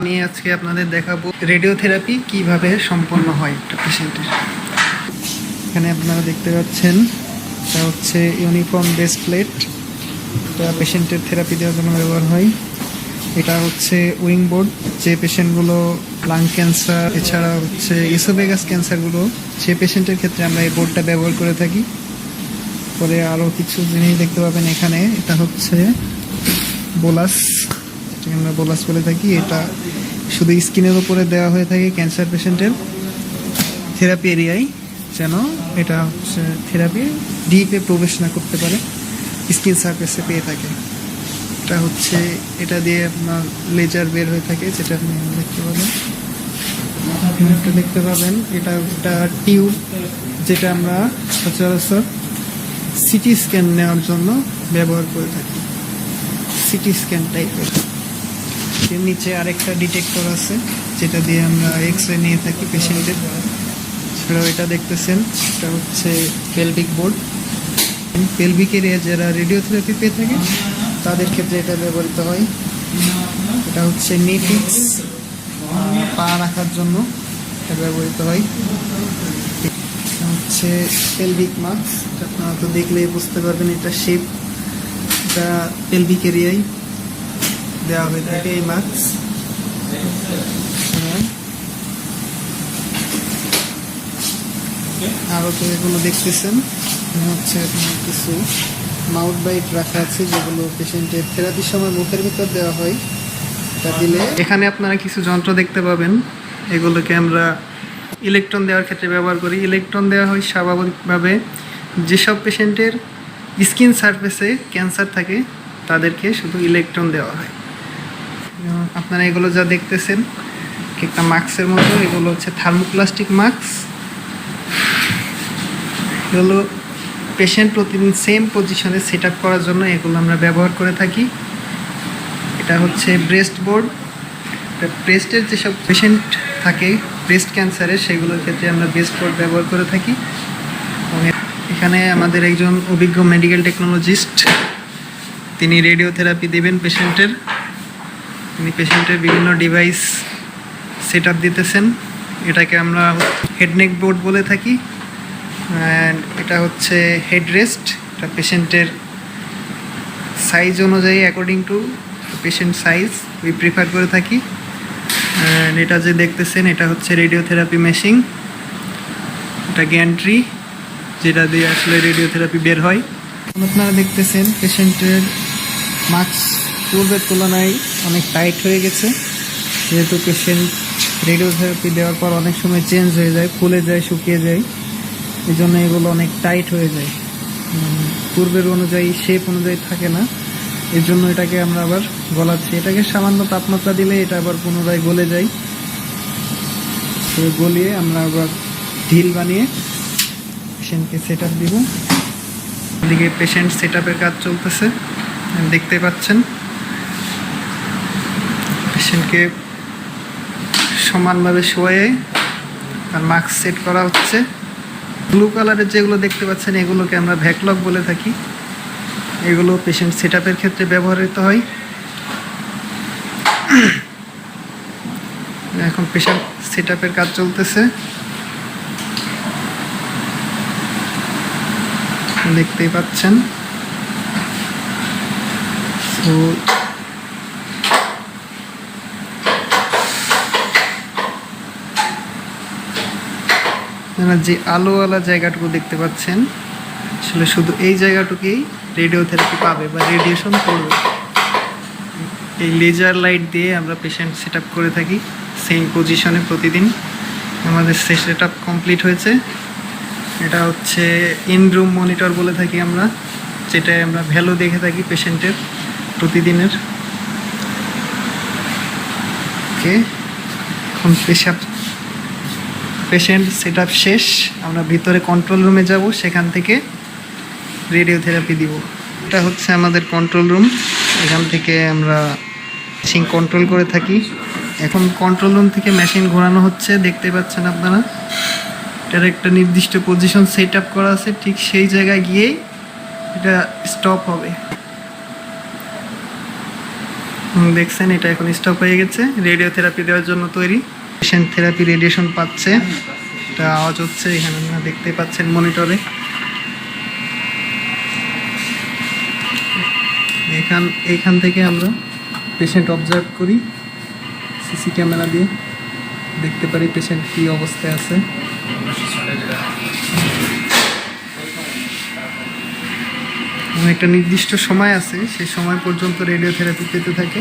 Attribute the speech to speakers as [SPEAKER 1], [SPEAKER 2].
[SPEAKER 1] আমি আজকে আপনাদের দেখাবো রেডিওথেরাপি কিভাবে সম্পন্ন হয় একটা পেশেন্টের। এখানে আপনারা দেখতে পাচ্ছেন এটা হচ্ছে ইউনিফর্ম বেস প্লেট, এটা পেশেন্টের থেরাপি দেওয়ার জন্য ব্যবহার হয়। এটা হচ্ছে উইং বোর্ড, যে পেশেন্টগুলো লাং ক্যান্সার এছাড়া হচ্ছে ইসোফেগাস ক্যান্সারগুলো সে পেশেন্টের ক্ষেত্রে আমরা এই বোর্ডটা ব্যবহার করে থাকি। পরে আরও কিছু জিনিস দেখতে পাবেন এখানে। এটা হচ্ছে বোলাস, যেটাকে আমরা বোলাস বলে থাকি। এটা শুধু স্কিনের উপরে দেওয়া হয়ে থাকে ক্যান্সার পেশেন্টের থেরাপি এরিয়ায়, যেন এটা হচ্ছে থেরাপি ডিপে প্রবেশ না করতে পারে, স্কিন সারফেসে পেয়ে থাকে। এটা হচ্ছে এটা দিয়ে আপনার লেজার বের হয়ে থাকে, যেটা আপনি দেখতে পাবেন। এটা দেখতে পাবেন এটা একটা টিউব, যেটা আমরা সচরাচর সিটি স্ক্যান নেওয়ার জন্য ব্যবহার করে থাকি, সিটি স্ক্যান টাইপের। এর নিচে আরেকটা ডিটেক্টর আছে, যেটা দিয়ে আমরা এক্স রে নিয়ে থাকি পেশেন্টের। সেটাও এটা দেখতেছেন, এটা হচ্ছে পেলভিক বোর্ড। পেলভিক এরিয়া যারা রেডিওথেরাপি পেয়ে থাকে তাদের ক্ষেত্রে এটা ব্যবহৃত হয়। এটা হচ্ছে নেটিক্স, পা রাখার জন্য এটা ব্যবহৃত হয়। এটা হচ্ছে পেলভিক মাস্ক, আপনারা তো দেখলেই বুঝতে পারবেন এটা শেপ, এটা পেলভিক এরিয়ায় দেওয়া হয়ে থাকে এই মাস্ক। আরও তো এগুলো দেখতেছেন হচ্ছে আপনার কিছু মাউথ বাইট রাখা আছে, যেগুলো পেশেন্টের থেরাপির সময় মুখের ভিতর দেওয়া হয়। তা দিলে এখানে আপনারা কিছু যন্ত্র দেখতে পাবেন, এগুলোকে আমরা ইলেকট্রন দেওয়ার ক্ষেত্রে ব্যবহার করি। ইলেকট্রন দেওয়া হয় স্বাভাবিকভাবে যেসব পেশেন্টের স্কিন সারফেসে ক্যান্সার থাকে তাদেরকে শুধু ইলেকট্রন দেওয়া হয়। আপনারা এগুলো যা দেখতেছেন একটা মাস্কের মতো, এগুলো হচ্ছে থার্মোপ্লাস্টিক মাস্ক। এগুলো পেশেন্ট প্রতিদিন সেম পজিশনে সেট আপ করার জন্য এগুলো আমরা ব্যবহার করে থাকি। এটা হচ্ছে ব্রেস্ট বোর্ড, ব্রেস্টের যেসব পেশেন্ট থাকে ব্রেস্ট ক্যান্সারের, সেগুলোর ক্ষেত্রে আমরা ব্রেস্ট বোর্ড ব্যবহার করে থাকি। এখানে আমাদের একজন অভিজ্ঞ মেডিকেল টেকনোলজিস্ট, তিনি রেডিওথেরাপি দেবেন পেশেন্টের। তিনি পেশেন্টের বিভিন্ন ডিভাইস সেট আপ দিতেছেন। এটাকে আমরা হেডনেক বোর্ড বলে থাকি। অ্যান্ড এটা হচ্ছে হেডরেস্ট, এটা পেশেন্টের সাইজ অনুযায়ী according to patient size we prefer করে থাকি। অ্যান্ড এটা যে দেখতেছেন এটা হচ্ছে রেডিওথেরাপি মেশিন, এটা গ্যান্ট্রি, যেটা দিয়ে আসলে রেডিওথেরাপি বের হয়। আপনারা দেখতেছেন পেশেন্টের মাস্ক পূর্বের তুলনায় অনেক টাইট হয়ে গেছে, যেহেতু পেশেন্ট রেডিওথেরাপি দেওয়ার পর অনেক সময় চেঞ্জ হয়ে যায়, ফুলে যায়, শুকিয়ে যায়, এই জন্য এগুলো অনেক টাইট হয়ে যায়, পূর্বের অনুযায়ী শেপ অনুযায়ী থাকে না। এর জন্য এটাকে আমরা আবার গলাচ্ছি। এটাকে সামান্য তাপমাত্রা দিলে এটা আবার পুনরায় গলে যায়। তো গলিয়ে আমরা আবার ঢিল বানিয়ে পেশেন্টকে সেট আপ দিব। এদিকে পেশেন্ট সেট আপের কাজ চলতেছে, দেখতে পাচ্ছেন। পেশেন্টকে সমানভাবে শোয়ে আর মাস্ক সেট করা হচ্ছে। ব্লু কালারের যেগুলো দেখতে পাচ্ছেন এগুলোকে আমরা ভ্যাকলক বলে থাকি। এগুলো পেশেন্ট সেট আপের ক্ষেত্রে ব্যবহৃত হয়। এখন পেশেন্ট সেট আপের কাজ চলতেছে, দেখতেই পাচ্ছেন। তো যে আলোওয়ালা জায়গাটুকু দেখতে পাচ্ছেন, আসলে শুধু এই জায়গাটুকুই রেডিওথেরাপি পাবে বা রেডিয়েশন করবে। এই লেজার লাইট দিয়ে আমরা পেশেন্ট সেট আপ করে থাকি সেম পজিশনে প্রতিদিন। আমাদের সেট আপ কমপ্লিট হয়েছে। এটা হচ্ছে ইন রুম মনিটর বলে থাকি আমরা, যেটায় আমরা ভ্যালু দেখে থাকি পেশেন্টের প্রতিদিনের। ওকে, এখন পেশেন্ট সেট আপ শেষ, আমরা ভিতরে কন্ট্রোল রুমে যাব, সেখান থেকে রেডিওথেরাপি দিব। এটা হচ্ছে আমাদের কন্ট্রোল রুম, এখান থেকে আমরা মেশিন কন্ট্রোল করে থাকি। এখন কন্ট্রোল রুম থেকে মেশিন ঘোরানো হচ্ছে, দেখতে পাচ্ছেন আপনারা। এটার একটা নির্দিষ্ট পজিশন সেট আপ করা আছে, ঠিক সেই জায়গায় গিয়েই এটা স্টপ হবে। দেখছেন এটা এখন স্টপ হয়ে গেছে, রেডিওথেরাপি দেওয়ার জন্য তৈরি। পেশেন্ট থেরাপি রেডিয়েশন পাচ্ছে, এটা আওয়াজ হচ্ছে এখানে আপনারা দেখতে পাচ্ছেন মনিটরে। এইখান থেকে আমরা পেশেন্ট অবজার্ভ করি, সিসি ক্যামেরা দিয়ে দেখতে পারি পেশেন্ট কী অবস্থায় আছে। এবং একটা নির্দিষ্ট সময় আছে, সেই সময় পর্যন্ত রেডিওথেরাপি পেতে থাকে।